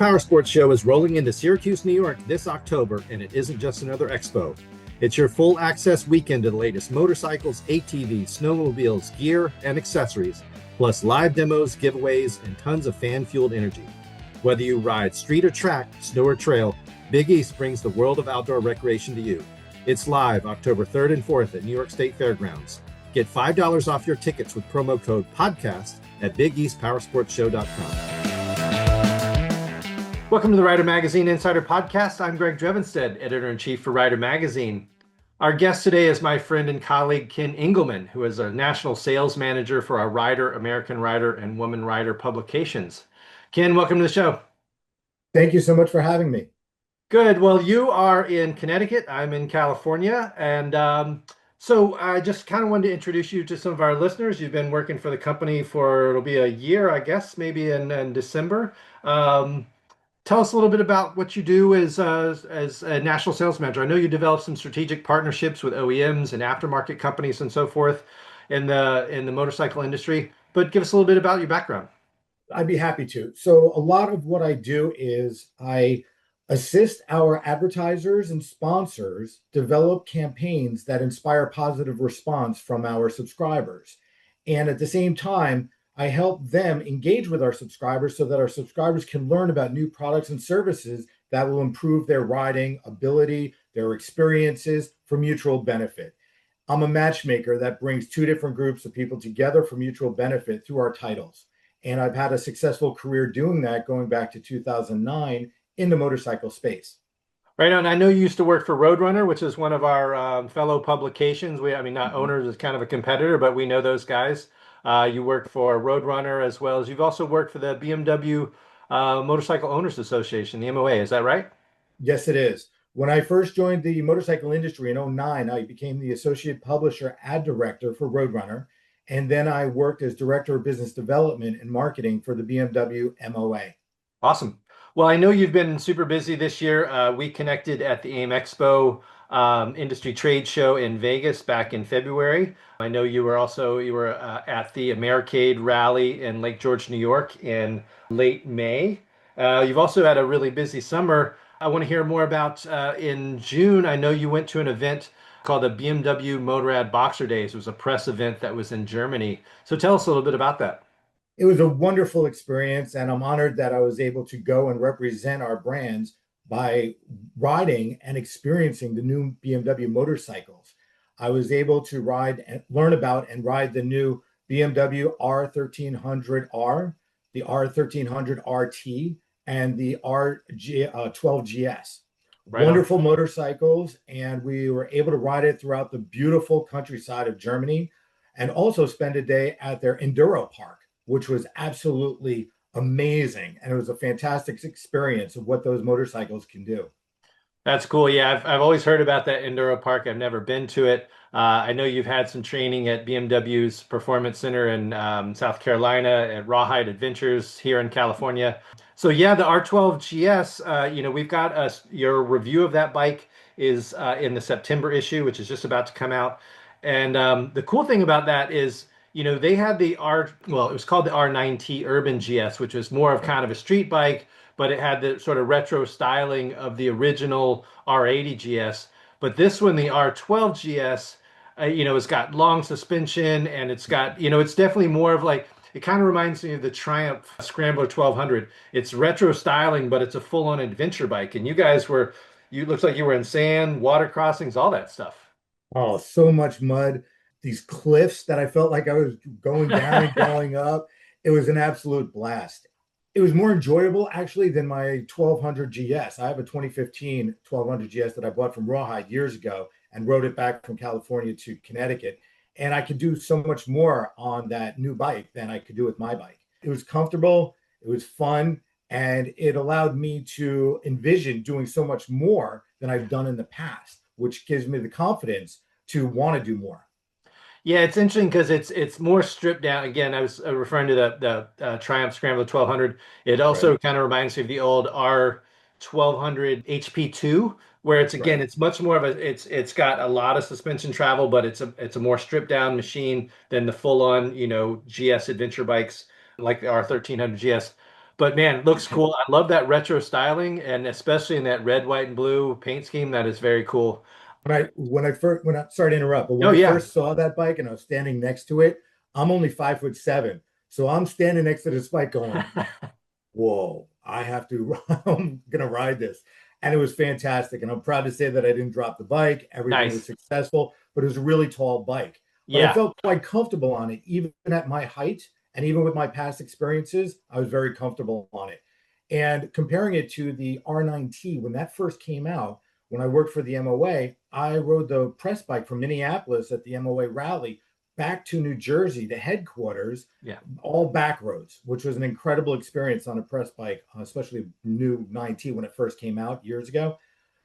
Powersports Show is rolling into Syracuse, New York this October, and it isn't just another expo. It's your full access weekend to the latest motorcycles, ATVs, snowmobiles, gear, and accessories, plus live demos, giveaways, and tons of fan-fueled energy. Whether you ride street or track, snow or trail, Big East brings the world of outdoor recreation to you. It's live October 3rd and 4th at New York State Fairgrounds. Get $5 off your tickets with promo code PODCAST at BigEastPowersportsShow.com. Welcome to the Rider Magazine Insider Podcast. I'm Greg Drevenstedt, Editor-in-Chief for Rider Magazine. Our guest today is my friend and colleague, Ken Engelman, who is a National Sales Manager for our Rider, American Rider, and Woman Rider publications. Ken, welcome to the show. Thank you so much for having me. Good. Well, you are in Connecticut. I'm in California. And so I just kind of wanted to introduce you to some of our listeners. You've been working for the company for, it'll be a year, I guess, maybe in December. Tell us a little bit about what you do as a national sales manager. I know you developed some strategic partnerships with OEMs and aftermarket companies and so forth in the motorcycle industry, but give us a little bit about your background. I'd be happy to. So a lot of what I do is I assist our advertisers and sponsors develop campaigns that inspire positive response from our subscribers. And at the same time, I help them engage with our subscribers so that our subscribers can learn about new products and services that will improve their riding ability, their experiences for mutual benefit. I'm a matchmaker that brings two different groups of people together for mutual benefit through our titles. And I've had a successful career doing that going back to 2009 in the motorcycle space. Right on. I know you used to work for Roadrunner, which is one of our fellow publications. Not owners, is kind of a competitor, but we know those guys. You worked for Roadrunner as well as you've also worked for the BMW Motorcycle Owners Association, the MOA. Is that right? Yes, it is. When I first joined the motorcycle industry in 2009, I became the associate publisher ad director for Roadrunner. And then I worked as director of business development and marketing for the BMW MOA. Awesome. Well, I know you've been super busy this year. We connected at the AIM Expo industry trade show in Vegas back in February. I know you were at the Americade Rally in Lake George, New York in late May. You've also had a really busy summer. I want to hear more about in June. I know you went to an event called the BMW Motorrad Boxer Days. It was a press event that was in Germany. So tell us a little bit about that. It was a wonderful experience, and I'm honored that I was able to go and represent our brands by riding and experiencing the new BMW motorcycles. I was able to ride and learn about and ride the new BMW R1300R, the R1300RT, and the R12GS. Right Wonderful on. Motorcycles, and we were able to ride it throughout the beautiful countryside of Germany and also spend a day at their Enduro Park, which was absolutely amazing. And it was a fantastic experience of what those motorcycles can do. That's cool. Yeah, I've always heard about that Enduro Park. I've never been to it. I know you've had some training at BMW's Performance Center in South Carolina, at Rawhide Adventures here in California. So yeah, the R12 GS, we've got your review of that bike is in the September issue, which is just about to come out. And the cool thing about that is, they had it was called the R9T Urban GS, which was more of kind of a street bike, but it had the sort of retro styling of the original R80 GS. But this one, the R12 GS, it's got long suspension, and it's got, it's definitely more of like, it kind of reminds me of the Triumph Scrambler 1200. It's retro styling, but it's a full-on adventure bike. And you guys looks like you were in sand, water crossings, all that stuff. Oh, so much mud. These cliffs that I felt like I was going down and going up. It was an absolute blast. It was more enjoyable actually than my 1200 GS. I have a 2015 1200 GS that I bought from Rawhide years ago and rode it back from California to Connecticut. And I could do so much more on that new bike than I could do with my bike. It was comfortable, it was fun, and it allowed me to envision doing so much more than I've done in the past, which gives me the confidence to want to do more. Yeah, it's interesting because it's more stripped down. Again, I was referring to the Triumph Scrambler 1200. It also kind of reminds me of the old R1200 HP2, where it's much more of it's got a lot of suspension travel, but it's a more stripped down machine than the full on GS adventure bikes like the R1300 GS. But man, it looks cool. I love that retro styling and especially in that red, white, and blue paint scheme. That is very cool. When I sorry to interrupt, but when Oh I yeah. first saw that bike and I was standing next to it, I'm only 5'7", so I'm standing next to this bike going, whoa, I have to, I'm gonna ride this. And it was fantastic. And I'm proud to say that I didn't drop the bike. Everything was Nice. successful, but it was a really tall bike. But I Yeah. felt quite comfortable on it, even at my height and even with my past experiences, I was very comfortable on it. And comparing it to the R9T, when that first came out, when I worked for the MOA, I rode the press bike from Minneapolis at the MOA rally back to New Jersey, the headquarters, Yeah. all back roads, which was an incredible experience on a press bike, especially new 9T when it first came out years ago.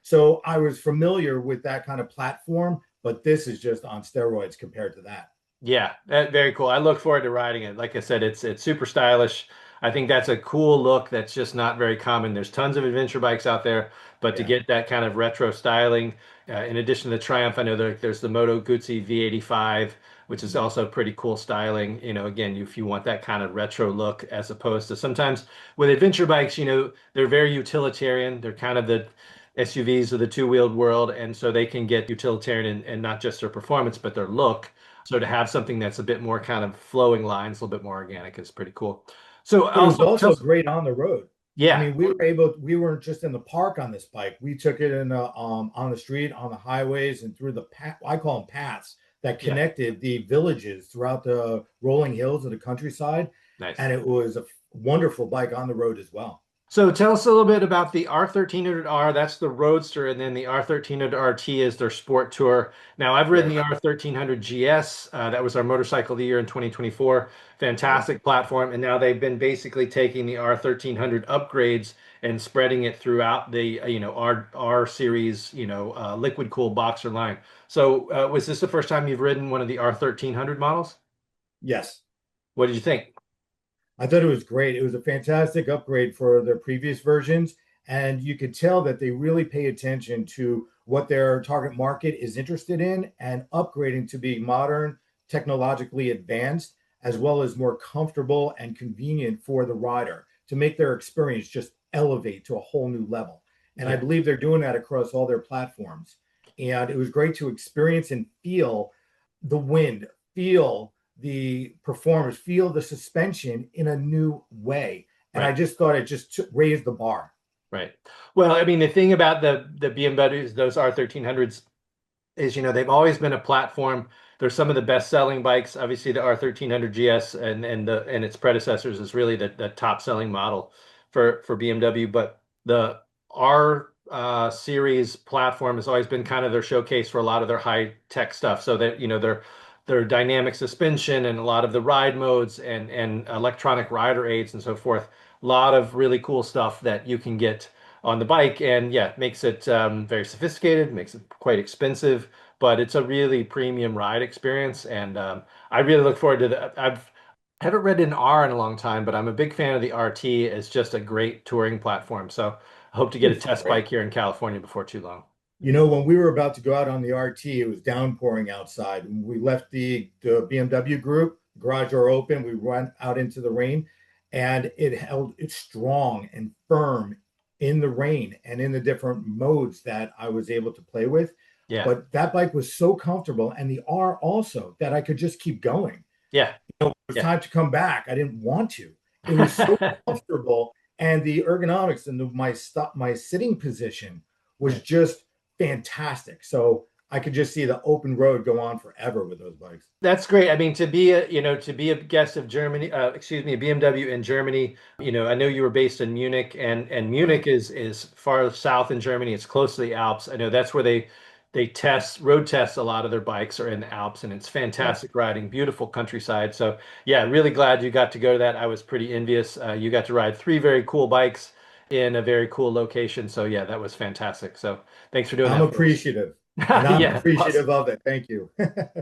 So I was familiar with that kind of platform, but this is just on steroids compared to that. Yeah, very cool. I look forward to riding it. Like I said, it's super stylish. I think that's a cool look that's just not very common. There's tons of adventure bikes out there, but to Yeah. get that kind of retro styling, in addition to the Triumph, I know there's the Moto Guzzi V85, which is also pretty cool styling. Again, if you want that kind of retro look, as opposed to sometimes with adventure bikes, they're very utilitarian. They're kind of the SUVs of the two-wheeled world, and so they can get utilitarian and not just their performance, but their look. So to have something that's a bit more kind of flowing lines, a little bit more organic is pretty cool. So But it was also, also great on the road. I yeah, mean, we weren't just in the park on this bike. We took it in the on the street, on the highways, and through the I call them paths that yeah, connected the villages throughout the rolling hills of the countryside. nice. And it was a wonderful bike on the road as well. So tell us a little bit about the R1300R. That's the Roadster, and then the R1300RT is their Sport Tour. Now, I've ridden Right, the R1300 GS. That was our motorcycle of the year in 2024. right. Fantastic platform. And now they've been basically taking the R1300 upgrades and spreading it throughout the, R series, liquid cool boxer line. So, was this the first time you've ridden one of the R1300 models? Yes. What did you think? I thought it was great. It was a fantastic upgrade for their previous versions. And you could tell that they really pay attention to what their target market is interested in and upgrading to be modern, technologically advanced, as well as more comfortable and convenient for the rider to make their experience just elevate to a whole new level. And I Yeah, believe they're doing that across all their platforms. And it was great to experience and feel the wind, feel the performers, feel the suspension in a new way. And I right. just thought it just raised the bar. Right. Well, I mean, the thing about the BMWs, those R1300s, is they've always been a platform. They're some of the best selling bikes. Obviously, the R1300 GS and its predecessors is really the top selling model for BMW. But the R series platform has always been kind of their showcase for a lot of their high tech stuff. So that their dynamic suspension and a lot of the ride modes and electronic rider aids and so forth. A lot of really cool stuff that you can get on the bike, and yeah, makes it very sophisticated, makes it quite expensive, but it's a really premium ride experience, and I really look forward to the. I haven't read an R in a long time, but I'm a big fan of the RT. It's just a great touring platform, so I hope to get a It's test bike great. here in California before too long. When we were about to go out on the RT, it was downpouring outside. When we left the BMW group, garage door open, we went out into the rain, and it held it strong and firm in the rain and in the different modes that I was able to play with. Yeah, But that bike was so comfortable, and the R also, that I could just keep going. yeah, It was yeah. time to come back. I didn't want to. It was so comfortable, and the ergonomics and my sitting position was Yeah. just fantastic. So I could just see the open road go on forever with those bikes. That's great. I mean, to be a guest of Germany, excuse me, BMW in Germany, I know you were based in Munich, and Right. Munich is far south in Germany. It's close to the Alps. I know that's where they road test a lot of their bikes are in the Alps, and it's Yeah. fantastic riding, beautiful countryside. So yeah, really glad you got to go to that. I was pretty envious. You got to ride three very cool bikes in a very cool location. So yeah, that was fantastic. So thanks for doing I'm that for us. appreciative. And I'm Yeah, awesome. appreciative of it. Thank you.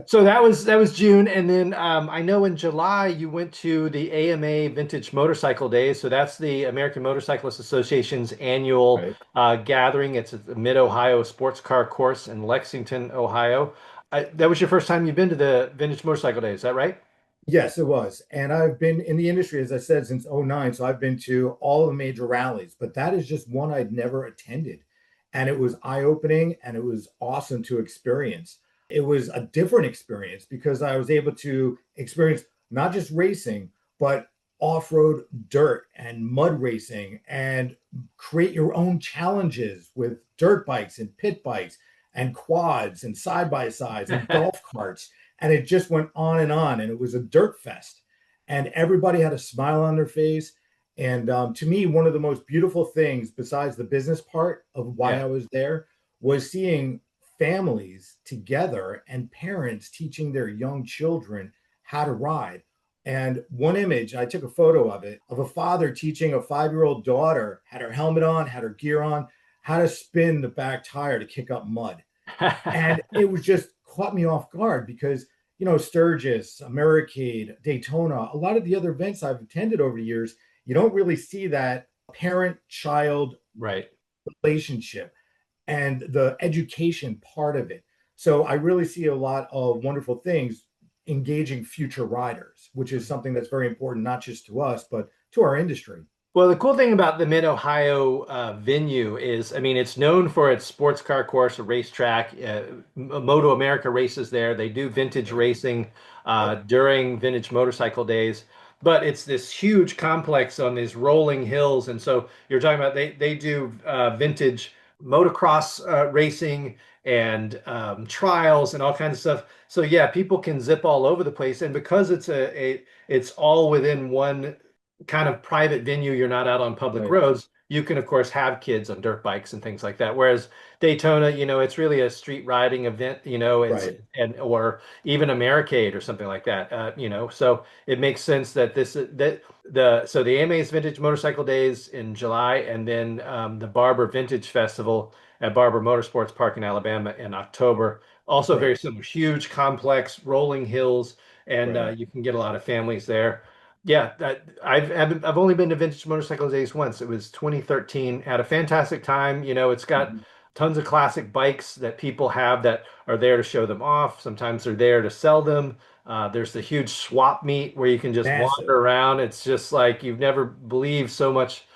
So that was June, and then I know in July you went to the AMA Vintage Motorcycle Days. So that's the American Motorcyclist Association's annual Right. gathering. It's at the Mid-Ohio Sports Car Course in Lexington, Ohio. That was your first time you've been to the Vintage Motorcycle Days, is that right? Yes, it was. And I've been in the industry, as I said, since '09. So I've been to all the major rallies, but that is just one I'd never attended. And it was eye-opening and it was awesome to experience. It was a different experience because I was able to experience not just racing, but off-road dirt and mud racing and create your own challenges with dirt bikes and pit bikes and quads and side-by-sides and golf carts, and it just went on, and it was a dirt fest, and everybody had a smile on their face. And to me, one of the most beautiful things besides the business part of why Yeah. I was there was seeing families together and parents teaching their young children how to ride. And one image, I took a photo of it, of a father teaching a 5-year-old daughter, had her helmet on, had her gear on, how to spin the back tire to kick up mud. And it was just caught me off guard because, Sturgis, Americade, Daytona, a lot of the other events I've attended over the years, you don't really see that parent child Right. relationship and the education part of it. So I really see a lot of wonderful things engaging future riders, which is something that's very important, not just to us, but to our industry. Well, the cool thing about the Mid-Ohio venue is, I mean, it's known for its sports car course, a racetrack. Moto America races there. They do vintage Yep. racing Yep. during vintage motorcycle days. But it's this huge complex on these rolling hills. And so you're talking about they do vintage motocross racing and trials and all kinds of stuff. So yeah, people can zip all over the place. And because it's all within one kind of private venue, you're not out on public Right. roads, you can of course have kids on dirt bikes and things like that. Whereas Daytona, it's really a street riding event, it's Right. and or even Americade or something like that. So it makes sense that the AMA's Vintage Motorcycle Days in July, and then the Barber Vintage Festival at Barber Motorsports Park in Alabama in October. Also very Right. similar, huge complex rolling hills, and Right. you can get a lot of families there. Yeah, I've only been to Vintage Motorcycle Days once. It was 2013. Had a fantastic time. It's got Mhm. tons of classic bikes that people have that are there to show them off. Sometimes they're there to sell them. There's the huge swap meet where you can just Massive. wander around. It's just like you've never believed so much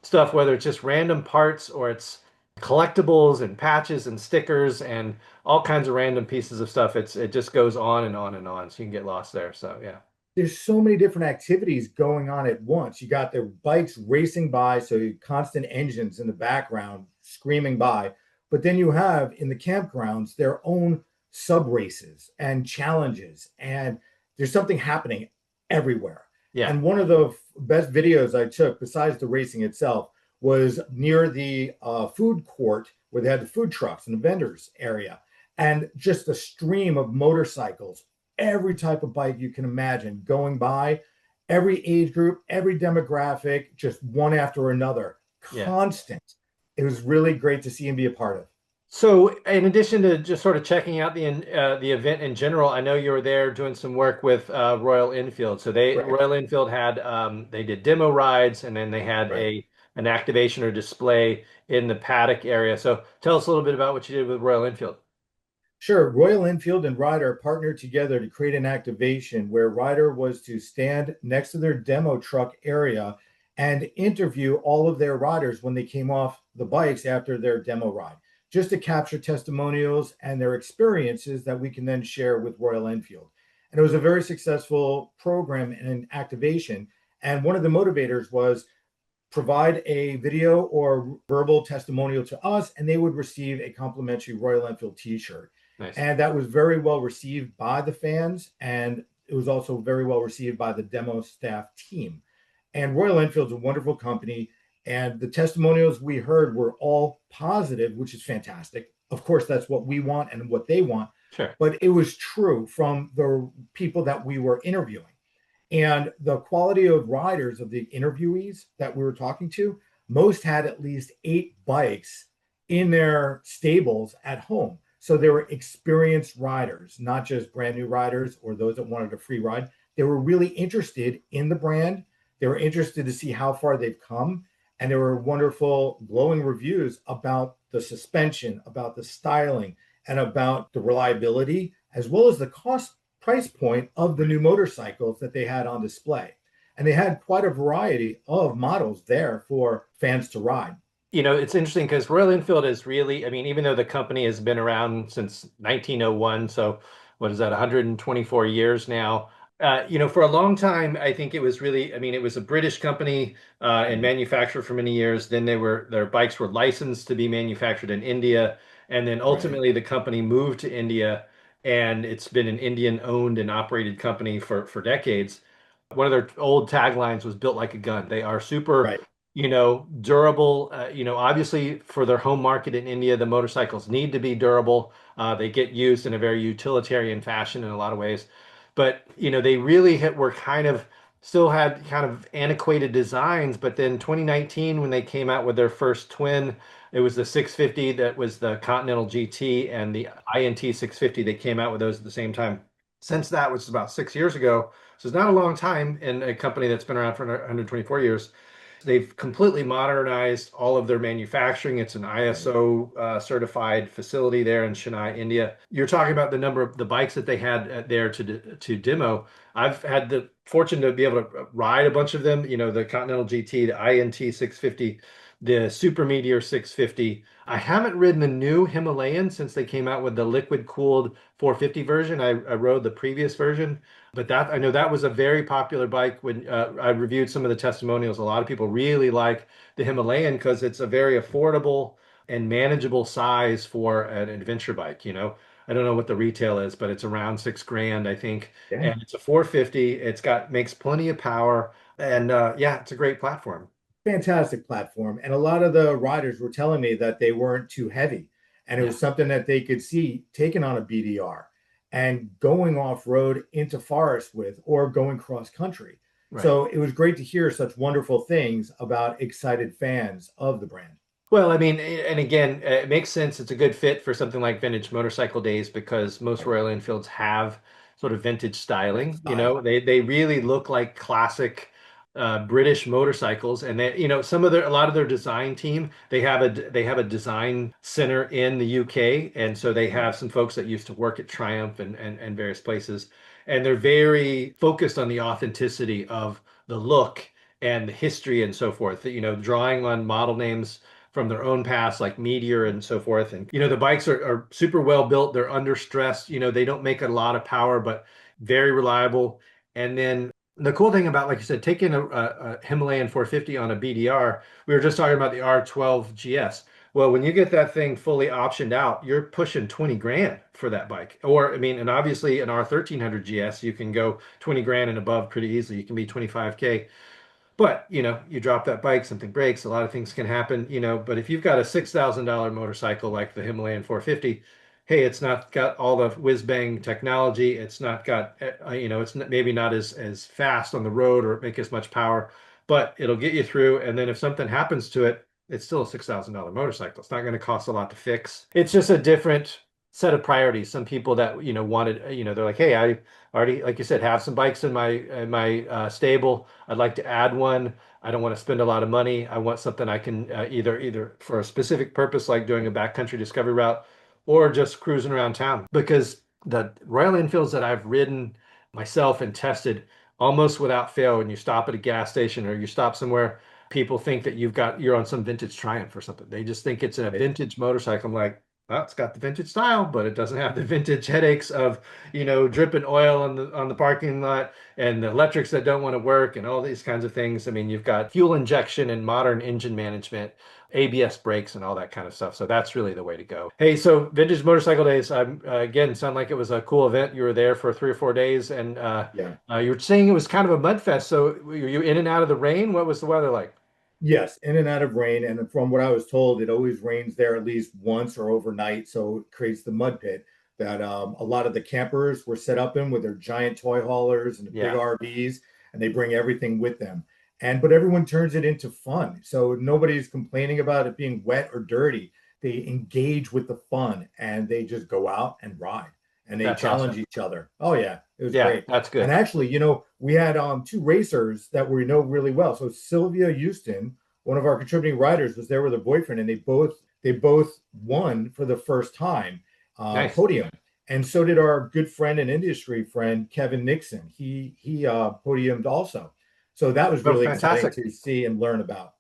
stuff, whether it's just random parts or it's collectibles and patches and stickers and all kinds of random pieces of stuff. It just goes on and on and on. So you can get lost there. So yeah. There's so many different activities going on at once. You got their bikes racing by, so constant engines in the background screaming by. But then you have in the campgrounds their own sub races and challenges, and there's something happening everywhere. Yeah. And one of the best videos I took, besides the racing itself, was near the food court where they had the food trucks and the vendors area, and just a stream of motorcycles, every type of bike you can imagine going by, every age group, every demographic, just one after another, Yeah. constant. It was really great to see and be a part of. So, in addition to just sort of checking out the event in general, I know you were there doing some work with Royal Enfield. So Right, Royal Enfield had they did demo rides, and then they had right. a an activation or display in the paddock area. So tell us a little bit about what you did with Royal Enfield. Sure. Royal Enfield and Ryder partnered together to create an activation where Ryder was to stand next to their demo truck area and interview all of their riders when they came off the bikes after their demo ride, just to capture testimonials and their experiences that we can then share with Royal Enfield. And it was a very successful program and activation. And one of the motivators was provide a video or verbal testimonial to us, and they would receive a complimentary Royal Enfield t-shirt. Nice. And that was very well received by the fans, and it was also very well received by the demo staff team. And Royal Enfield's a wonderful company, and the testimonials we heard were all positive, which is fantastic. Of course, that's what we want and what they want, Sure. but it was true from the people that we were interviewing. And the quality of riders of the interviewees that we were talking to, most had at least 8 bikes in their stables at home. So they were experienced riders, not just brand new riders or those that wanted a free ride. They were really interested in the brand. They were interested to see how far they've come. And there were wonderful, glowing reviews about the suspension, about the styling, and about the reliability, as well as the cost price point of the new motorcycles that they had on display. And they had quite a variety of models there for fans to ride. It's interesting because Royal Enfield is really, I mean, even though the company has been around since 1901, so what is that, 124 years now? For a long time, I think it was really, I mean, it was a British company and Mhm. manufactured for many years. Then their bikes were licensed to be manufactured in India. And then Right, ultimately the company moved to India, and it's been an Indian owned and operated company for decades. One of their old taglines was built like a gun. They are super, right. durable. Obviously for their home market in India, the motorcycles need to be durable. They get used in a very utilitarian fashion in a lot of ways. But, they really were kind of still had kind of antiquated designs. But then 2019, when they came out with their first twin, it was the 650 that was the Continental GT and the INT 650. They came out with those at the same time. Since that, which is about 6 years ago, so it's not a long time in a company that's been around for 124 years. They've completely modernized all of their manufacturing. It's an Right. ISO certified facility there in Chennai, India. You're talking about the number of the bikes that they had there to demo. I've had the fortune to be able to ride a bunch of them. The Continental GT, the INT 650, the Super Meteor 650. I haven't ridden the new Himalayan since they came out with the liquid cooled 450 version. I rode the previous version. But that I know that was a very popular bike when I reviewed some of the testimonials. A lot of people really like the Himalayan because it's a very affordable and manageable size for an adventure bike. I don't know what the retail is, but it's around 6 grand, I think. Yeah. And it's a 450. It's got makes plenty of power, and yeah, it's a great platform. Fantastic platform. And a lot of the riders were telling me that they weren't too heavy. And it Yeah, was something that they could see taken on a BDR and going off road into forest with or going cross country. right. So it was great to hear such wonderful things about excited fans of the brand. Well, I mean, and again, it makes sense. It's a good fit for something like Vintage Motorcycle Days because most Right. Royal Enfields have sort of vintage That styling. style. They really look like classic British motorcycles, and a lot of their design team they have a design center in the UK, and so they Right. have some folks that used to work at Triumph and various places, and they're very focused on the authenticity of the look and the history and so forth. Drawing on model names from their own past, like Meteor and so forth. And the bikes are super well built. They're under stress. They don't make a lot of power, but very reliable. And then the cool thing about, like you said, taking a Himalayan 450 on a BDR, we were just talking about the R12 GS. Well, when you get that thing fully optioned out, you're pushing 20 grand for that bike. Or, I mean, and obviously an R1300 GS, you can go 20 grand and above pretty easily. You can be 25K. But, you drop that bike, something breaks, a lot of things can happen, but if you've got a $6,000 motorcycle like the Himalayan 450, hey, it's not got all the whiz bang technology. It's not got, maybe not as fast on the road or make as much power, but it'll get you through. And then if something happens to it, it's still a $6,000 motorcycle. It's not going to cost a lot to fix. It's just a different set of priorities. Some people that, wanted, they're like, hey, I already, like you said, have some bikes in my stable. I'd like to add one. I don't want to spend a lot of money. I want something I can either for a specific purpose, like doing a backcountry discovery route, or just cruising around town. Because the Royal Enfields that I've ridden myself and tested almost without fail, when you stop at a gas station or you stop somewhere, people think that you're on some vintage Triumph or something. They just think it's a Right. vintage motorcycle. I'm like, well, it's got the vintage style, but it doesn't have the vintage headaches of dripping oil on the parking lot and the electrics that don't want to work and all these kinds of things. I mean, you've got fuel injection and modern engine management, ABS brakes and all that kind of stuff. So that's really the way to go. Hey, so Vintage Motorcycle Days, again, sound like it was a cool event. You were there for 3 or 4 days, and Yeah. you were saying it was kind of a mud fest. So were you in and out of the rain? What was the weather like? Yes, in and out of rain. And from what I was told, it always rains there at least once or overnight. So it creates the mud pit that a lot of the campers were set up in with their giant toy haulers and the big Yeah, RVs, and they bring everything with them. But everyone turns it into fun. So nobody's complaining about it being wet or dirty. They engage with the fun and they just go out and ride and they that's challenge awesome. each other. Oh yeah, it was Yeah, great. that's And good. actually, we had two racers that we know really well. So Sylvia Houston, one of our contributing writers, was there with her boyfriend, and they both won for the first time Nice. podium. And so did our good friend and industry friend Kevin Nixon. He podiumed also. So that was Oh, really exciting fantastic. to see and learn about.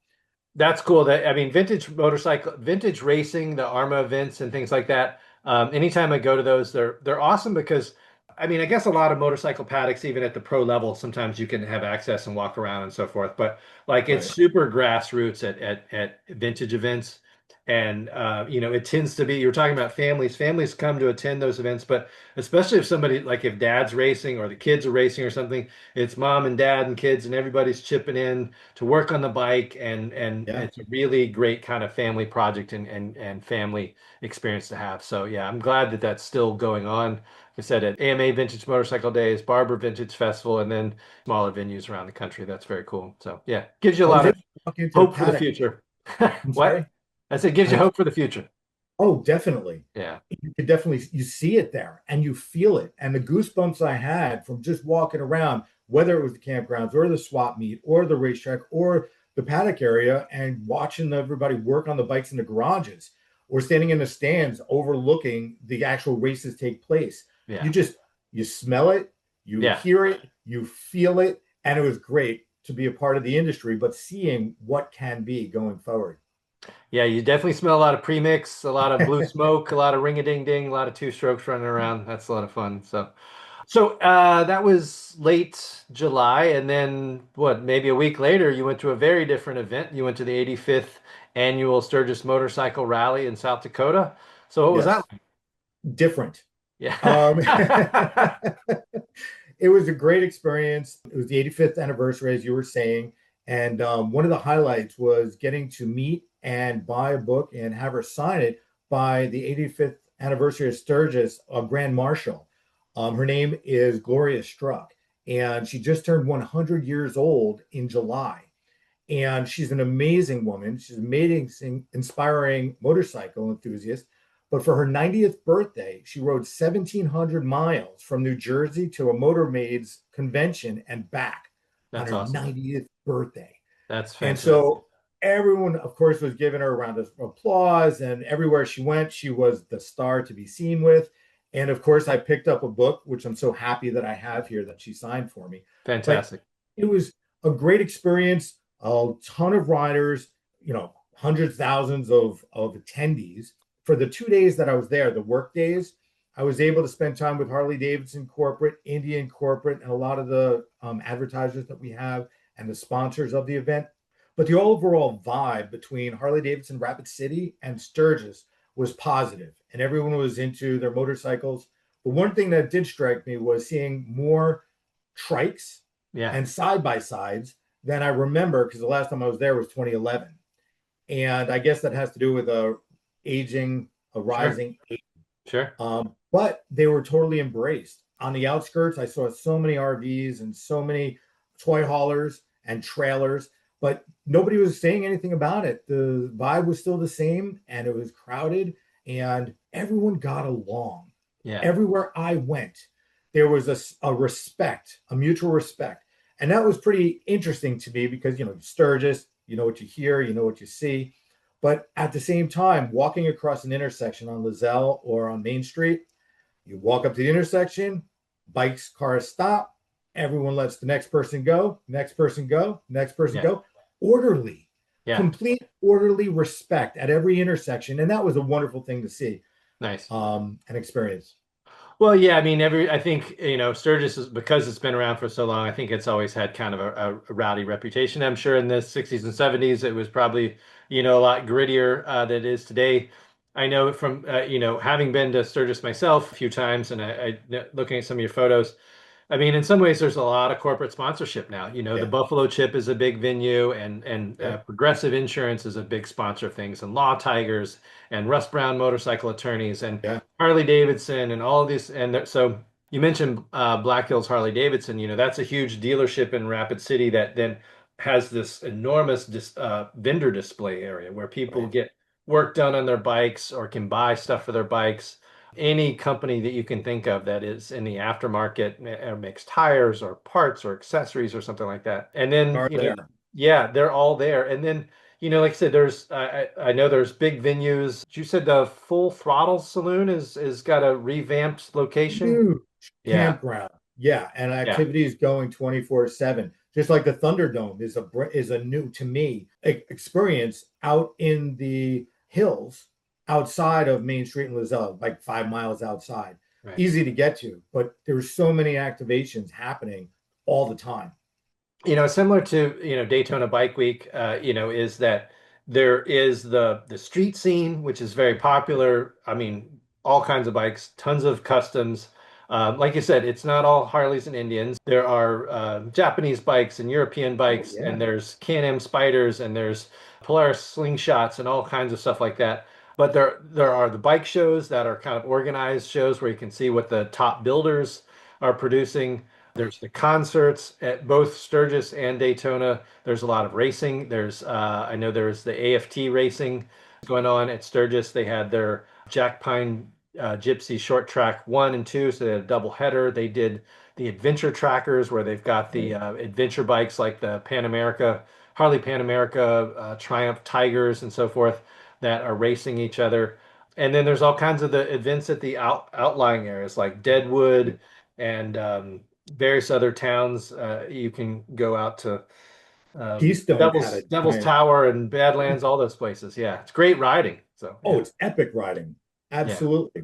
That's cool. That I mean, vintage racing, the ARMA events and things like that. Anytime I go to those, they're awesome because I mean, I guess a lot of motorcycle paddocks, even at the pro level, sometimes you can have access and walk around and so forth. But like it's Right. super grassroots at vintage events. And it tends to be, you were talking about families. Families come to attend those events, but especially if somebody like if dad's racing or the kids are racing or something, it's mom and dad and kids and everybody's chipping in to work on the bike and Yeah. it's a really great kind of family project and family experience to have. So yeah, I'm glad that that's still going on. Like I said, at AMA Vintage Motorcycle Days, Barber Vintage Festival, and then smaller venues around the country. That's very cool. So yeah, gives you a I was lot able of to walk into a hope for the paddock. future. I'm What? sorry. I said gives you I hope for the future. Oh, definitely. Yeah. You could definitely you see it there and you feel it. And the goosebumps I had from just walking around, whether it was the campgrounds or the swap meet or the racetrack or the paddock area, and watching everybody work on the bikes in the garages or standing in the stands overlooking the actual races take place. You Yeah. just you smell it, you Yeah. hear it, you feel it, and it was great to be a part of the industry, but seeing what can be going forward. Yeah, you definitely smell a lot of premix, a lot of blue smoke, a lot of ring-a-ding-ding, a lot of two strokes running around. That's a lot of fun. So that was late July, and then what? Maybe a week later, you went to a very different event. You went to the 85th annual Sturgis Motorcycle Rally in South Dakota. So what was that Yes, like? different. Um, Yeah. it was a great experience. It was the 85th anniversary, as you were saying. And one of the highlights was getting to meet and buy a book and have her sign it by the 85th anniversary of Sturgis, Grand Marshal. Her name is Gloria Struck, and she just turned 100 years old in July. And she's an amazing woman. She's an amazing, inspiring motorcycle enthusiast. But for her 90th birthday, she rode 1,700 miles from New Jersey to a Motor Maids convention and back on That's her awesome. 90th birthday. That's And fantastic. so everyone, of course, was giving her a round of applause. And everywhere she went, she was the star to be seen with. And of course, I picked up a book, which I'm so happy that I have here that she signed for me. But Fantastic. it was a great experience, a ton of riders, hundreds, thousands of attendees. For the 2 days that I was there, the work days, I was able to spend time with Harley Davidson corporate, Indian corporate, and a lot of the advertisers that we have and the sponsors of the event. But the overall vibe between Harley Davidson Rapid City and Sturgis was positive, and everyone was into their motorcycles. But one thing that did strike me was seeing more trikes Yeah. and side by sides than I remember because the last time I was there was 2011. And I guess that has to do with aging, a Sure. rising age. Sure. But they were totally embraced. On the outskirts, I saw so many RVs and so many toy haulers and trailers, but nobody was saying anything about it. The vibe was still the same and it was crowded and everyone got along. Yeah. Everywhere I went, there was a respect, a mutual respect. And that was pretty interesting to me because, Sturgis, you know what you hear, you know what you see. But at the same time, walking across an intersection on Lizelle or on Main Street, you walk up to the intersection, bikes, cars stop, everyone lets the next person go, next person go, next person Yeah. go. Orderly, Yeah. complete orderly respect at every intersection. And that was a wonderful thing to see Nice. and experience. Well, yeah, I mean, I think, Sturgis is because it's been around for so long, I think it's always had kind of a rowdy reputation. I'm sure in the 60s and 70s, it was probably, a lot grittier than it is today. I know from, having been to Sturgis myself a few times and looking at some of your photos, I mean, in some ways, there's a lot of corporate sponsorship now. The Yeah. Buffalo Chip is a big venue, and Yep. Progressive Insurance is a big sponsor of things, and Law Tigers, and Russ Brown Motorcycle Attorneys, and Yeah. Harley Davidson, and all of these. And so you mentioned Black Hills Harley Davidson. That's a huge dealership in Rapid City that then has this enormous vendor display area where people Right. get work done on their bikes or can buy stuff for their bikes. Any company that you can think of that is in the aftermarket or makes tires or parts or accessories or something like that. And then, Are there. yeah, they're all there. And then, Like I said, I know there's big venues. You said the Full Throttle Saloon is got a revamped location. Huge Yeah, campground. Yeah, and yeah, activities going 24/7. Just like the Thunderdome is a new to me experience out in the hills outside of Main Street in Lizelle, like 5 miles outside. right. Easy to get to, but there's so many activations happening all the time. Similar to, Daytona Bike Week, is that there is the street scene, which is very popular. I mean, all kinds of bikes, tons of customs. Like you said, it's not all Harleys and Indians. There are Japanese bikes and European Oh bikes, and yeah. there's Can-Am Spiders, and there's Polaris slingshots, and all kinds of stuff like that. But there are the bike shows that are kind of organized shows where you can see what the top builders are producing. There's the concerts at both Sturgis and Daytona. There's a lot of racing. I know there's the AFT racing going on at Sturgis. They had their Jack Pine Gypsy Short Track 1 and 2, so they had a double header. They did the adventure trackers where they've got the Oh, adventure bikes like the Pan America, Harley Pan America, Triumph Tigers, and so forth that are racing each other. And then there's all kinds of the events at the outlying areas like Deadwood and various other towns. You can go out to Keystone had a Devil's giant. Tower and Badlands, all those places. Yeah, it's great riding. So Oh, yeah, it's epic riding. yeah, Absolutely.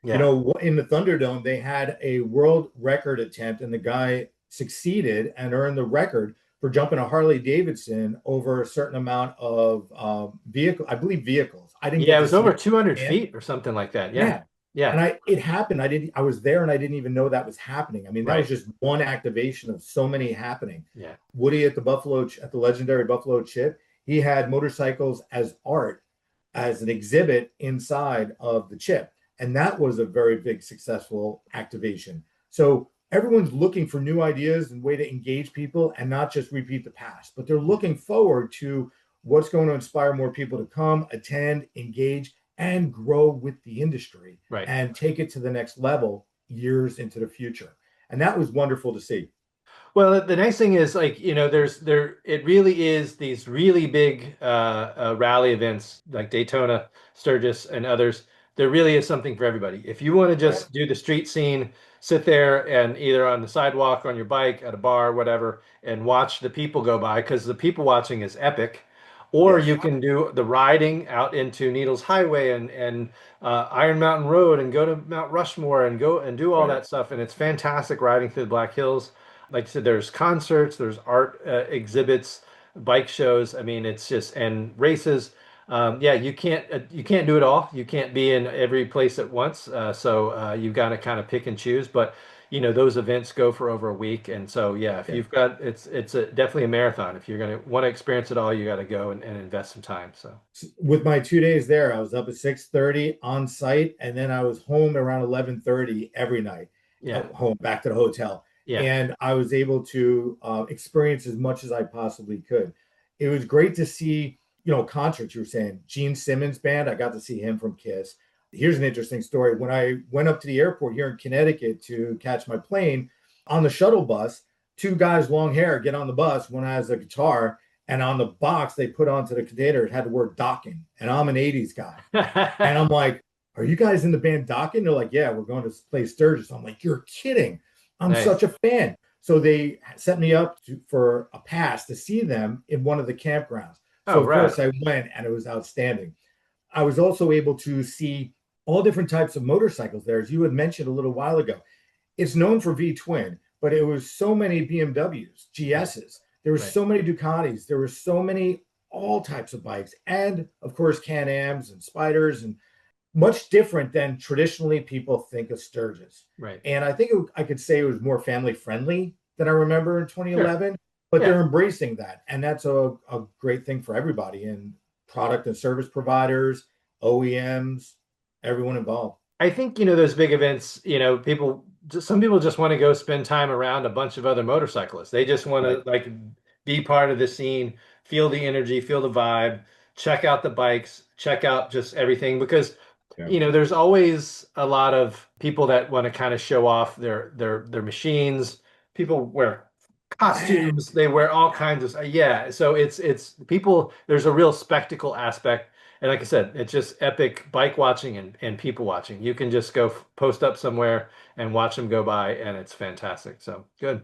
yeah. In the Thunderdome, they had a world record attempt, and the guy succeeded and earned the record for jumping a Harley Davidson over a certain amount of vehicle, I believe vehicles. I didn't Yeah, get it to was see over it 200 firsthand. feet or something like that. Yeah, Yeah. And yeah, it happened. I was there and I didn't even know that was happening. I mean, that was right. just one activation of so many happening. Yeah, Woody at the legendary Buffalo Chip, he had motorcycles as art, as an exhibit inside of the chip. And that was a very big successful activation. So everyone's looking for new ideas and way to engage people and not just repeat the past, but they're looking forward to what's going to inspire more people to come, attend, engage, and grow with the industry right. and take it to the next level years into the future. And that was wonderful to see. Well, the nice thing is like, it really is these really big rally events like Daytona, Sturgis, and others. There really is something for everybody. If you want to Right. just do the street scene, sit there and either on the sidewalk, on your bike, at a bar, whatever, and watch the people go by because the people watching is epic. Or Yes. you can do the riding out into Needles Highway and Iron Mountain Road and go to Mount Rushmore and go and do all Right. that stuff. And it's fantastic riding through the Black Hills. Like I said, there's concerts, there's art exhibits, bike shows. I mean, it's just and races. Yeah, you can't do it all. You can't be in every place at once. So you've got to kind of pick and choose. But those events go for over a week, and so yeah, if Yeah. you've got definitely a marathon. If you're gonna want to experience it all, you got to go and invest some time. So With my 2 days there, I was up at 6:30 on site, and then I was home around 11:30 every night, yeah, home back to the hotel. yeah, And I was able to experience as much as I possibly could. It was great to see, concerts. You were saying Gene Simmons band. I got to see him from Kiss. Here's an interesting story. When I went up to the airport here in Connecticut to catch my plane on the shuttle bus, two guys, long hair, get on the bus. One has a guitar, and on the box they put onto the container, it had the word docking. And I'm an 80s guy. And I'm like, are you guys in the band docking? They're like, yeah, we're going to play Sturgis. I'm like, you're kidding. I'm nice. such a fan. So they set me up for a pass to see them in one of the campgrounds. Oh, So of right, course I went and it was outstanding. I was also able to see all different types of motorcycles there, as you had mentioned a little while ago. It's known for V twin, but it was so many BMWs, right, GSs. There were right. so many Ducatis. There were so many all types of bikes, and of course Can-Ams and Spiders, and much different than traditionally people think of Sturgis. Right. And I think I could say it was more family friendly than I remember in Sure. 2011, but Yeah. they're embracing that. And that's a great thing for everybody in product and service providers, OEMs, everyone involved. I think, those big events, some people just want to go spend time around a bunch of other motorcyclists. They just want Right. to like be part of the scene, feel the energy, feel the vibe, check out the bikes, check out just everything because, Yeah. there's always a lot of people that want to kind of show off their machines. People wear Man, costumes. They wear all kinds of yeah. So it's people. There's a real spectacle aspect, and like I said, it's just epic bike watching and people watching. You can just go post up somewhere and watch them go by, and it's fantastic. So good.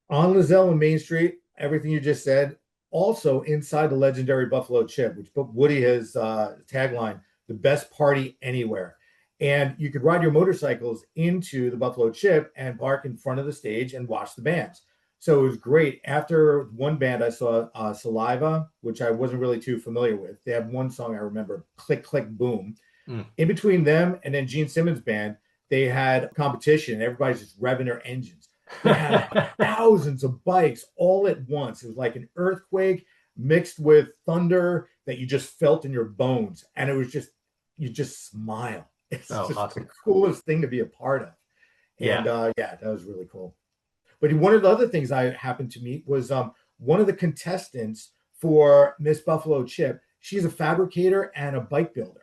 on Lizelle and Main Street, everything you just said. Also inside the legendary Buffalo Chip, which Woody has tagline, the best party anywhere. And you could ride your motorcycles into the Buffalo Chip and park in front of the stage and watch the bands. So it was great. After one band, I saw Saliva, which I wasn't really too familiar with. They have one song I remember, Click, Click, Boom. Mm. In between them and then Gene Simmons' band, they had competition. Everybody's just revving their engines. They had thousands of bikes all at once. It was like an earthquake mixed with thunder that you just felt in your bones. And it was just, you just smile. It's Oh, just the awesome. coolest thing to be a part of. And Yeah. yeah, that was really cool. But one of the other things I happened to meet was one of the contestants for Miss Buffalo Chip. She's a fabricator and a bike builder.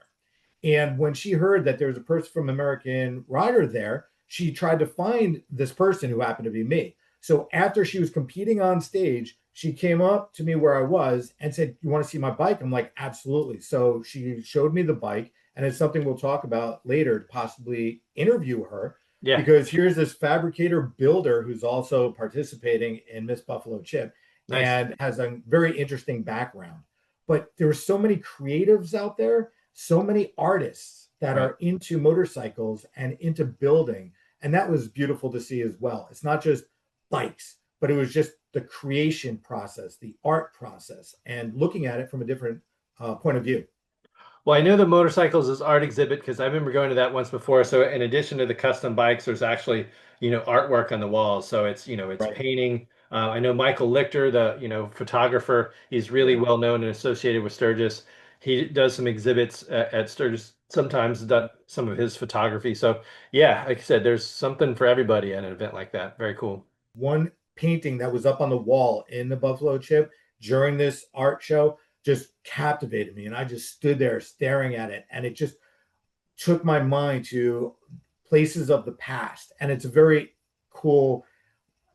And when she heard that there was a person from American Rider there, she tried to find this person who happened to be me. So after she was competing on stage, she came up to me where I was and said, "You want to see my bike?" I'm like, "Absolutely." So she showed me the bike, and it's something we'll talk about later to possibly interview her Yeah. because here's this fabricator builder who's also participating in Miss Buffalo Chip Nice. and has a very interesting background. But there are so many creatives out there, so many artists that Right. are into motorcycles and into building. And that was beautiful to see as well. It's not just bikes, but it was just the creation process, the art process, and looking at it from a different point of view. Well, I know the motorcycles is art exhibit because I remember going to that once before. So in addition to the custom bikes, there's actually, artwork on the walls. So it's Right. painting. I know Michael Lichter, the, photographer, he's really Yeah. well known and associated with Sturgis. He does some exhibits at Sturgis, sometimes done some of his photography. So yeah, like I said, there's something for everybody at an event like that. Very cool. One painting that was up on the wall in the Buffalo Chip during this art show just captivated me. And I just stood there staring at it. And it just took my mind to places of the past. And it's a very cool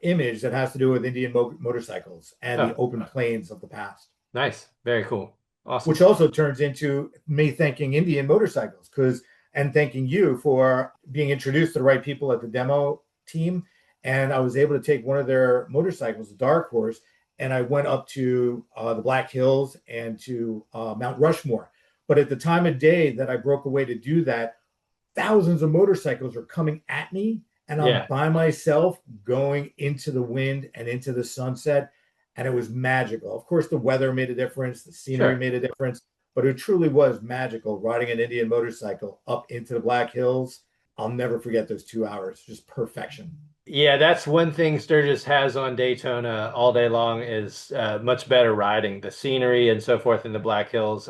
image that has to do with Indian motorcycles and the Oh, open plains of the past, nice. Very cool. which Awesome. also turns into me thanking Indian motorcycles because and thanking you for being introduced to the right people at the demo team. And I was able to take one of their motorcycles, the Dark Horse, and I went up to the Black Hills and to Mount Rushmore. But at the time of day that I broke away to do that, thousands of motorcycles are coming at me, and I'm Yeah, by myself going into the wind and into the sunset. And it was magical. Of course, the weather made a difference, the scenery sure. made a difference, but it truly was magical riding an Indian motorcycle up into the Black Hills. I'll never forget those 2 hours, just perfection. Yeah, that's one thing Sturgis has on Daytona all day long is much better riding, the scenery and so forth in the Black Hills.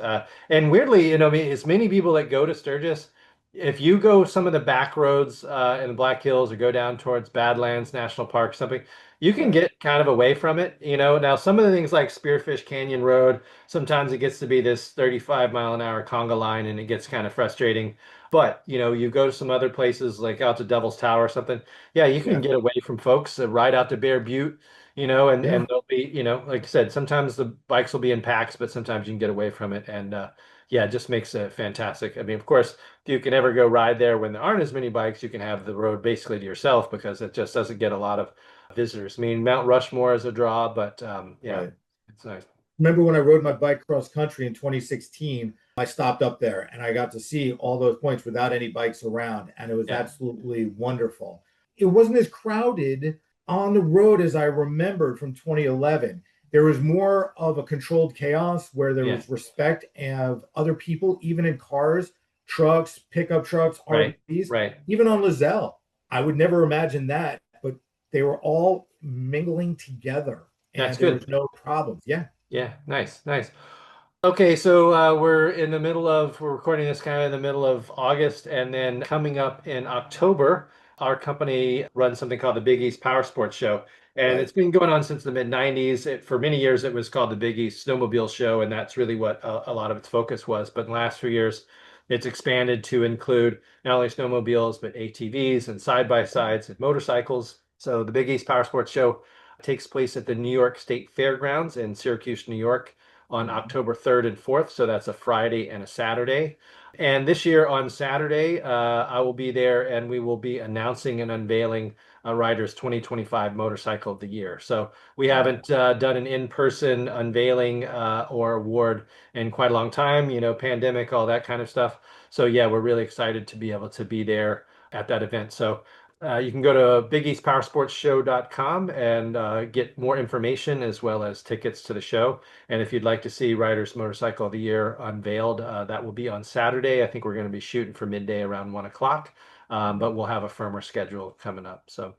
And weirdly, I mean, as many people that go to Sturgis, if you go some of the back roads in the Black Hills or go down towards Badlands National Park, something, you can Right. get kind of away from it. Now some of the things like Spearfish Canyon Road, sometimes it gets to be this 35-mile-an-hour conga line and it gets kind of frustrating. But, you go to some other places like out to Devil's Tower or something. Yeah, you can Yeah. get away from folks, ride out to Bear Butte, and Yeah. they'll be, like I said, sometimes the bikes will be in packs, but sometimes you can get away from it. And yeah, it just makes it fantastic. I mean, of course, if you can ever go ride there when there aren't as many bikes, you can have the road basically to yourself because it just doesn't get a lot of visitors. I mean, Mount Rushmore is a draw, but yeah, Right. it's nice. Remember when I rode my bike cross country in 2016? I stopped up there and I got to see all those points without any bikes around, and it was Yeah, absolutely wonderful. It wasn't as crowded on the road as I remembered from 2011. There was more of a controlled chaos where there yeah, was respect of other people, even in cars, trucks, pickup trucks, right, RVs, right. even on Lizelle. I would never imagine that, but they were all mingling together That's and there good. was no problems. Yeah, Yeah, nice, nice. Okay, so we're recording this kind of in the middle of August, and then coming up in October, our company runs something called the Big East Powersports Show. And right. it's been going on since the mid 90s. For many years, it was called the Big East Snowmobile Show, and that's really what a lot of its focus was. But in the last few years, it's expanded to include not only snowmobiles, but ATVs and side by sides and motorcycles. So the Big East Powersports Show takes place at the New York State Fairgrounds in Syracuse, New York on Mhm. October 3rd and 4th. So that's a Friday and a Saturday. And this year on Saturday, I will be there and we will be announcing and unveiling Ryder's 2025 Motorcycle of the Year. So we Wow. haven't done an in-person unveiling or award in quite a long time, pandemic, all that kind of stuff. So yeah, we're really excited to be able to be there at that event. So you can go to BigEastPowersportsShow.com and get more information as well as tickets to the show. And if you'd like to see Ryder's Motorcycle of the Year unveiled, that will be on Saturday. I think we're going to be shooting for midday around 1 o'clock, but we'll have a firmer schedule coming up. So,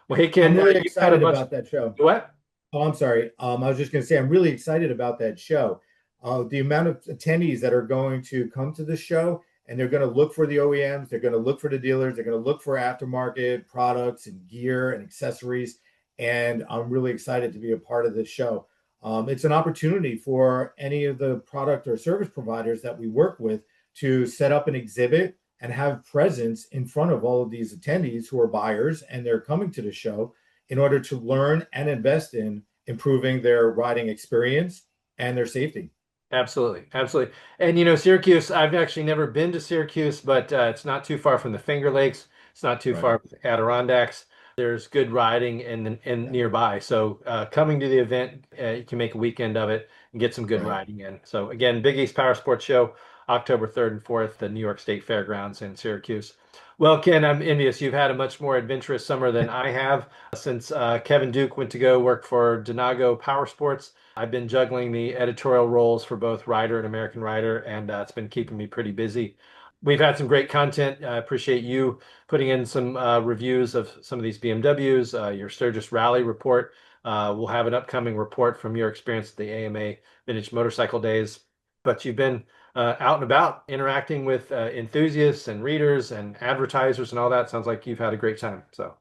well, hey, I'm Ken, really you've had a excited bunch. about that show. What? Oh, I'm sorry. I was just going to say, I'm really excited about that show. The amount of attendees that are going to come to the show, and they're going to look for the OEMs, they're going to look for the dealers, they're going to look for aftermarket products and gear and accessories. And I'm really excited to be a part of this show. It's an opportunity for any of the product or service providers that we work with to set up an exhibit and have presence in front of all of these attendees who are buyers and they're coming to the show in order to learn and invest in improving their riding experience and their safety. Absolutely, absolutely. And Syracuse, I've actually never been to Syracuse, but it's not too far from the Finger Lakes. It's not too Right. far from the Adirondacks. There's good riding in Yeah. nearby. So coming to the event, you can make a weekend of it and get some good Right. riding in. So again, Big East Power Sports Show, October 3rd and 4th, the New York State Fairgrounds in Syracuse. Well, Ken, I'm envious. You've had a much more adventurous summer than I have since Kevin Duke went to go work for Denago Power Sports. I've been juggling the editorial roles for both Rider and American Rider, and it's been keeping me pretty busy. We've had some great content. I appreciate you putting in some reviews of some of these BMWs, your Sturgis Rally report. We'll have an upcoming report from your experience at the AMA Vintage Motorcycle Days. But you've been out and about interacting with enthusiasts and readers and advertisers and all that. Sounds like you've had a great time. So,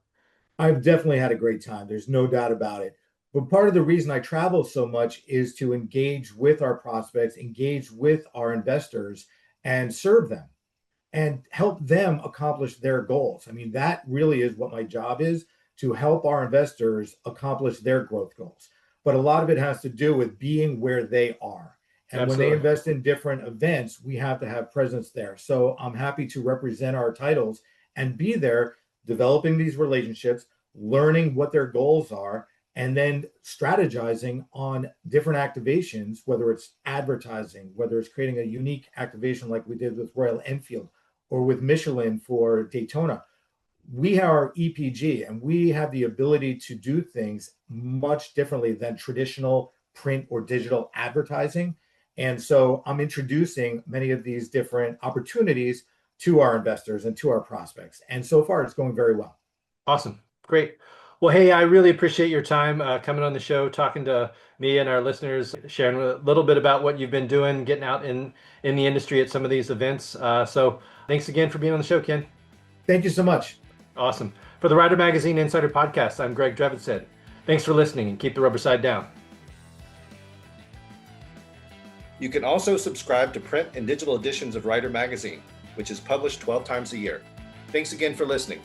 I've definitely had a great time. There's no doubt about it. But part of the reason I travel so much is to engage with our prospects, engage with our investors, and serve them and help them accomplish their goals. I mean, that really is what my job is, to help our investors accomplish their growth goals. But a lot of it has to do with being where they are. And when they absolutely. invest in different events, we have to have presence there. So I'm happy to represent our titles and be there, developing these relationships, learning what their goals are, and then strategizing on different activations, whether it's advertising, whether it's creating a unique activation like we did with Royal Enfield or with Michelin for Daytona. We are EPG and we have the ability to do things much differently than traditional print or digital advertising. And so I'm introducing many of these different opportunities to our investors and to our prospects. And so far, it's going very well. Awesome. Great. Well, hey, I really appreciate your time coming on the show, talking to me and our listeners, sharing a little bit about what you've been doing, getting out in the industry at some of these events. So thanks again for being on the show, Ken. Thank you so much. Awesome. For the Rider Magazine Insider Podcast, I'm Greg Drevitt. Thanks for listening and keep the rubber side down. You can also subscribe to print and digital editions of Rider Magazine, which is published 12 times a year. Thanks again for listening.